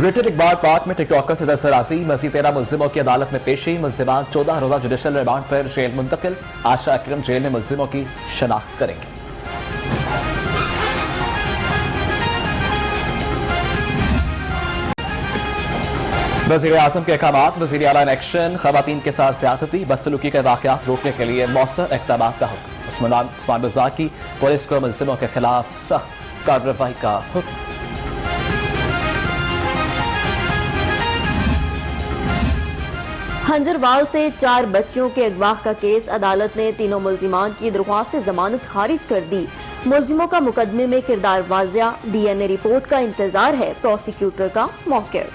Greater Iqbal park में TikToker से दस्तराजी, मजीद 13 मुलजिमों की अदालत में पेशी। मुलजिमान 14 रोजा जुडिशल रिमांड पर जेल मुंतकिल। आशा अकरम जेल में मुलजिमों की शनाख्त करेंगे। वज़ीर आज़म के अहकामात, वज़ीर आला इन एक्शन। ख़वातीन के साथ ज़्यादती, बदसलूकी के वाक़यात रोकने के लिए मौसर इक़दामात का हुक्म। उस्मान बुज़दार की पुलिस को मुलजिमों के खिलाफ सख्त कार्रवाई का हुक्म। हंजरवाल से 4 बच्चियों के अगवा का केस, अदालत ने तीनों मुलजिमान की दरख्वास्त से जमानत खारिज कर दी। मुलजिमों का मुकदमे में किरदार वाजिया, DNA रिपोर्ट का इंतजार है, प्रोसिक्यूटर का मौक़िफ़।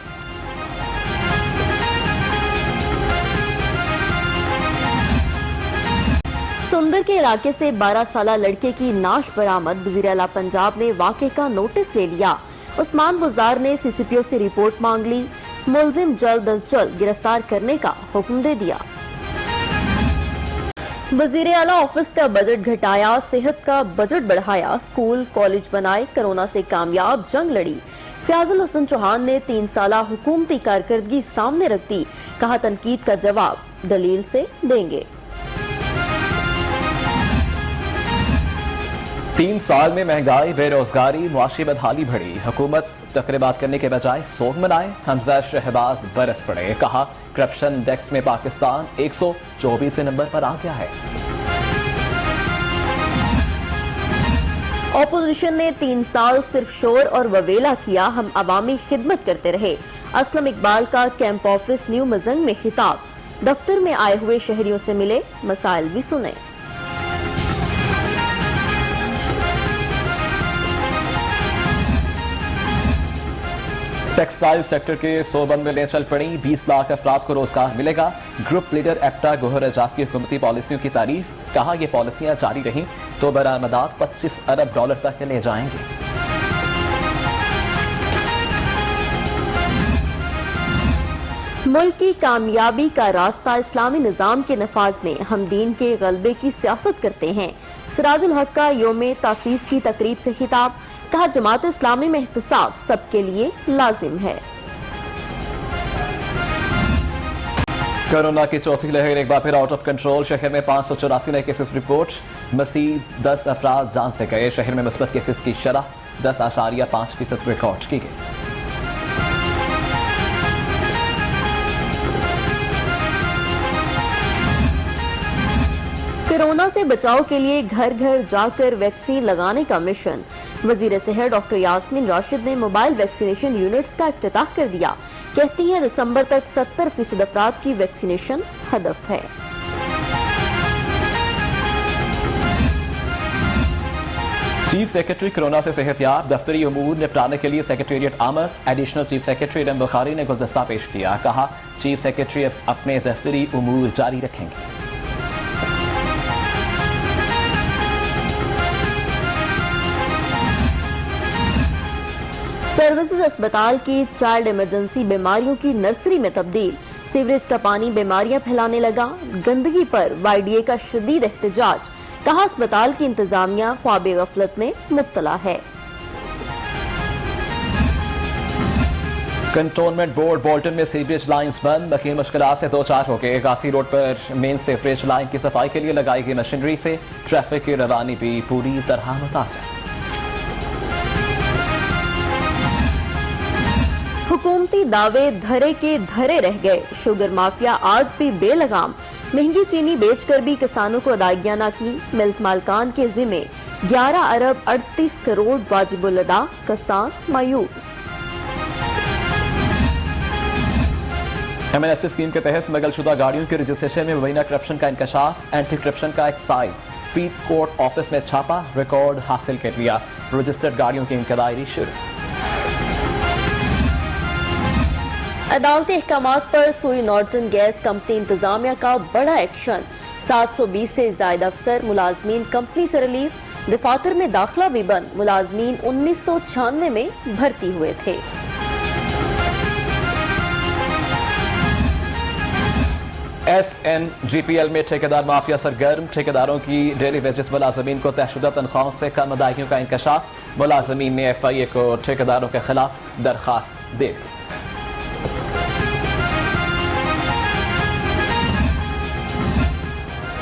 सुंदर के इलाके से 12 साला लड़के की नाश बरामद। वज़ीर आला पंजाब ने वाक़े का नोटिस ले लिया। उस्मान बुज़दार ने CCPO से रिपोर्ट मांग ली। मुलजिम जल्द अज जल्द गिरफ्तार करने का हुक्म दे दिया। वज़ीर आला ऑफिस का बजट घटाया, सेहत का बजट बढ़ाया, स्कूल कॉलेज बनाए, कोरोना से कामयाब जंग लड़ी। फयाजुल हसन चौहान ने 3 साला हुकूमती कारकर्दगी सामने रख दी। कहा तनकीद का जवाब दलील से देंगे। 3 साल में महंगाई, बेरोजगारी, मुआशी बदहाली बढ़ी। हुकूमत तकरीबात करने के बजाय सोग मनाए। हमजा शहबाज बरस पड़े। कहा करप्शन इंडेक्स में पाकिस्तान 124वें नंबर पर आ गया है। ऑपोजिशन ने 3 साल सिर्फ शोर और ववेला किया, हम अवामी खिदमत करते रहे। असलम इकबाल का कैंप ऑफिस न्यू मजंग में खिताब। दफ्तर में आए हुए शहरियों से मिले, मसाइल भी सुने। टेक्सटाइल सेक्टर के 100 बंद मिलें चल पड़ी। 20 लाख अफराद को रोजगार मिलेगा। ग्रुप लीडर एप्टा गोहर एजाज की हुकूमती पॉलिसियों की तारीफ। कहा ये पॉलिसियां जारी रहीं तो बरामदात $25 अरब तक ले जाएंगे। मुल्क की कामयाबी का रास्ता इस्लामी निजाम के नफाज में हम दीन के गलबे की सियासत करते हैं। सिराजुल हक का योम तासीस की तकरीब से खिताब। कहा जमात इस्लामी में एहतिसाब सबके लिए लाजिम है। कोरोना की चौथी लहर एक बार फिर आउट ऑफ कंट्रोल। शहर में 584 नए केसेस रिपोर्ट। मजीद 10 अफराद जान से गए। शहर में मुस्बत केसेस की शरह 10.5% रिकॉर्ड की गई। कोरोना से बचाव के लिए घर घर जाकर वैक्सीन लगाने का मिशन। वजीर सेहत डॉक्टर यास्मीन राशिद ने मोबाइल वैक्सीनेशन यूनिट्स का इफ्तिताह कर दिया। कहती हैं दिसंबर तक 70% अफराद की वैक्सीनेशन हदफ है। चीफ सेक्रेटरी कोरोना से सेहतियाब। दफ्तरी उमूर निपटाने के लिए सेक्रेटेरिएट आमद। एडिशनल चीफ सेक्रेटरी रम बुखारी ने गुलदस्ता पेश किया। कहा चीफ सेक्रेटरी अपने दफ्तरी उमूर जारी रखेंगे। सर्विसेज अस्पताल की चाइल्ड इमरजेंसी बीमारियों की नर्सरी में तब्दील। सीवरेज का पानी बीमारियां फैलाने लगा। गंदगी पर YDA का शदीद एहतजाज। कहा अस्पताल की इंतजामिया ख्वाब गफलत में मुब्तला है। कंटोनमेंट बोर्ड बोल्टन में सीवरेज लाइंस बंद। मकीन मुश्किलात से 2-4 हो गए। गासी रोड पर मेन सीवरेज लाइन की सफाई के लिए लगाई गई मशीनरी से ट्रैफिक की रवानी भी पूरी तरह मुतासिर। हुकूमती दावे धरे के धरे रह गए। शुगर माफिया आज भी बेलगाम। महंगी चीनी बेचकर भी किसानों को अदायगियां न की। मिल्स मालकान के जिम्मे 11 अरब 38 करोड़ वाजिबुल अदा। किसान मायूस। MNST स्कीम के तहत स्मगलशुदा गाड़ियों के रजिस्ट्रेशन में मुबैना करप्शन का इंकशाफ। एंटी करप्शन का एक साइड फीड कोर्ट ऑफिस में छापा, रिकॉर्ड हासिल कर लिया। रजिस्टर्ड गाड़ियों की इंक्वायरी शुरू। अदालती अहकामात पर सुई नॉर्दर्न गैस कंपनी इंतजामिया का बड़ा एक्शन। 720 से ज्यादा अफसर मुलाजमीन कंपनी से रिलीफ। दफातर में दाखिला भी बंद। मुलाजमीन 1996 में भर्ती हुए थे। SNGPL में ठेकेदार माफिया सरगर्म। ठेकेदारों की डेली वेजेस मुलाजमीन को तयशुदा तनख्वाहों से कम अदायगियों का इंकशाफ। मुलाजमीन ने FIA को ठेकेदारों के खिलाफ दरखास्त दे दी।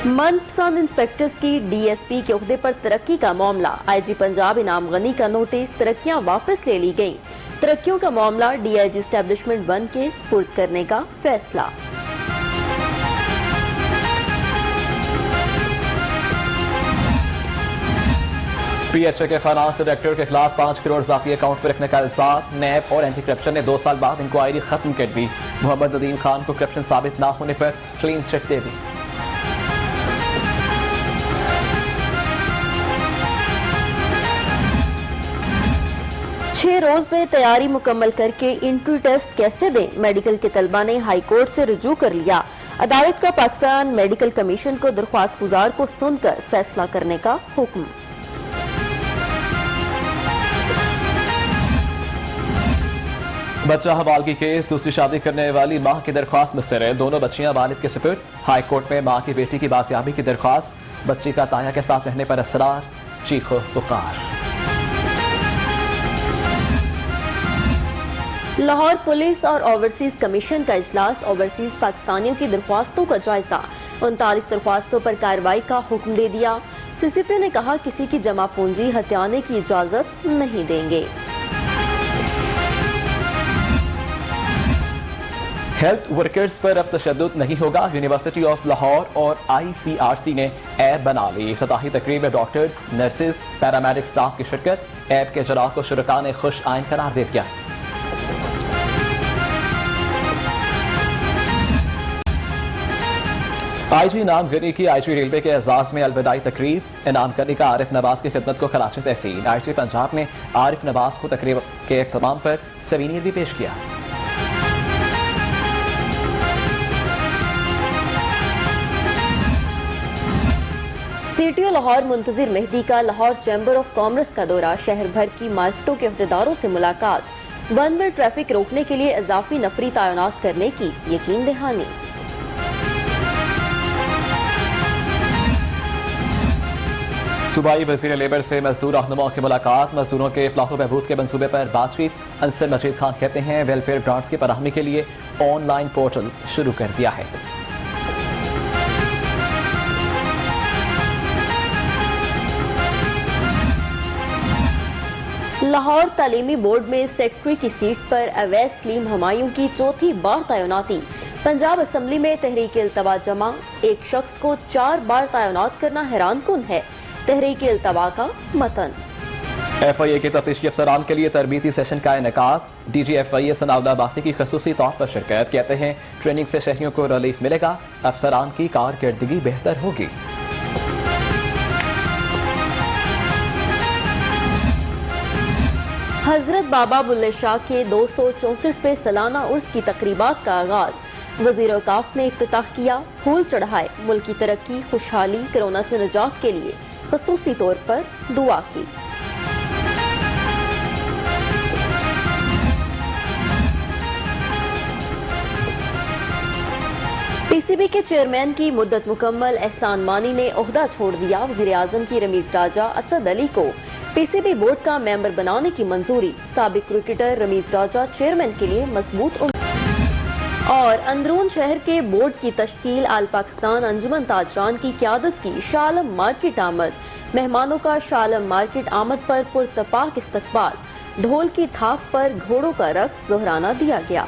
मनपसंद इंस्पेक्टर्स की डीएसपी के ओहदे पर तरक्की का मामला। आईजी पंजाब इनाम गनी का नोटिस, तरक्कियां वापस ले ली गयी। तरक्कियों का मामला डीआईजी एस्टेब्लिशमेंट 1 के सुपुर्द करने का फैसला। पीएचए के फाइनेंस डायरेक्टर के खिलाफ 5 करोड़ जाती अकाउंट पर रखने का इल्जाम। नैब और एंटी करप्शन ने 2 साल बाद इंक्वायरी खत्म कर दी। मोहम्मद नदीम खान को करप्शन साबित न होने पर क्लीन चिट दे दी। छह रोज में तैयारी मुकम्मल करके इंट्री टेस्ट कैसे दें, मेडिकल के तलबा ने हाई कोर्ट से रुजू कर लिया। अदालत का पाकिस्तान मेडिकल कमीशन को दरख्वास्त गुजार को सुनकर फैसला करने का हुक्म। बच्चा हवालगी के दूसरी शादी करने वाली मां की दरख्वास्त मुस्तरद। दोनों बच्चियां वालिद के सुपुर्द। हाई कोर्ट में मां की बेटी की बासियाबी की दरख्वास्त। बच्ची का ताया के साथ रहने पर असरार, चीखो पुकार। लाहौर पुलिस और ओवरसीज कमीशन का इजलास। ओवरसीज पाकिस्तानियों की दरख्वास्तों का जायजा। 39 दरख्वास्तों पर कार्रवाई का हुक्म दे दिया। सीसीपी ने कहा किसी की जमा पूंजी हथियाने की इजाजत नहीं देंगे। हेल्थ वर्कर्स पर अब तशद्दुद नहीं होगा। यूनिवर्सिटी ऑफ लाहौर और ICRC ने ऐप बना ली। इफ्तिताही तकरीब में डॉक्टर्स, नर्सेज, पैरामेडिक स्टाफ की शिरकत। ऐप के इजरा को शुरका ने खुश आइन करार दे दिया। आईजी इनाम गनी की आईजी रेलवे के एजाज में अलविदाई तकरीब। इनाम गनी का आरिफ नवाज की खिदमत को खराज तहसीन। आईजी पंजाब ने आरिफ नवाज को तकरीब के इख्तिताम पर सवीनियर भी पेश किया। सीटीओ लाहौर मुंतजिर मेहदी का लाहौर चैम्बर ऑफ कॉमर्स का दौरा। शहर भर की मार्केटों के अहदेदारों से मुलाकात। वन वे ट्रैफिक रोकने के लिए इजाफी नफरी तैनात करने की यकीन दहानी। सूबाई वज़ीर लेबर से मजदूर रहनुमा की मुलाकात। मजदूरों के इफ्लाह बहबूद के मंसूबे पर बातचीत। अंसर मजीद खान कहते हैं वेलफेयर ग्रांट्स की फराहमी के लिए ऑनलाइन पोर्टल शुरू कर दिया है। लाहौर तालीमी बोर्ड में सेक्रेटरी की सीट पर अवैस सलीम हुमायूं की चौथी बार तैनाती। पंजाब असम्बली में तहरीक इल्तवा जमा। एक शख्स को 4 बार तैनात करना हैरान कुन है। तहरीक इल्तवा का मतन। FIA के तफ्तीशी अफसरान के लिए तरबीती सेशन का इनेकाद। DG FIA सनाउल्लाह अब्बासी की खसूसी तौर पर शिरकत। कहते हैं ट्रेनिंग से शहरियों को रिलीफ मिलेगा, अफसरान की कारकर्दगी बेहतर होगी। हजरत बाबा बुल्ले शाह के 264वें सालाना उर्स की तकरीबात का आगाज। वजीर औकाफ ने इफ्तिताह किया। फूल चढ़ाए। मुल्क की तरक्की, खुशहाली, कोरोना से निजात के लिए खसूसी तौर पर दुआ की। PCB के चेयरमैन की मुद्दत मुकम्मल। एहसान मानी ने ओहदा छोड़ दिया। वजीर आजम की रमीज राजा असद अली को PCB बोर्ड का मेंबर बनाने की मंजूरी। साबिक क्रिकेटर रमीज राजा चेयरमैन के लिए मजबूत और अंदरून शहर के बोर्ड की तश्कील। आल पाकिस्तान अंजुमन ताजरान की क़यादत की शालम मार्केट आमद। मेहमानों का शालम मार्केट आमद पर पुरतपाक इस्तकबाल। ढोल की थाप पर घोड़ों का रक्स दोहराना दिया गया।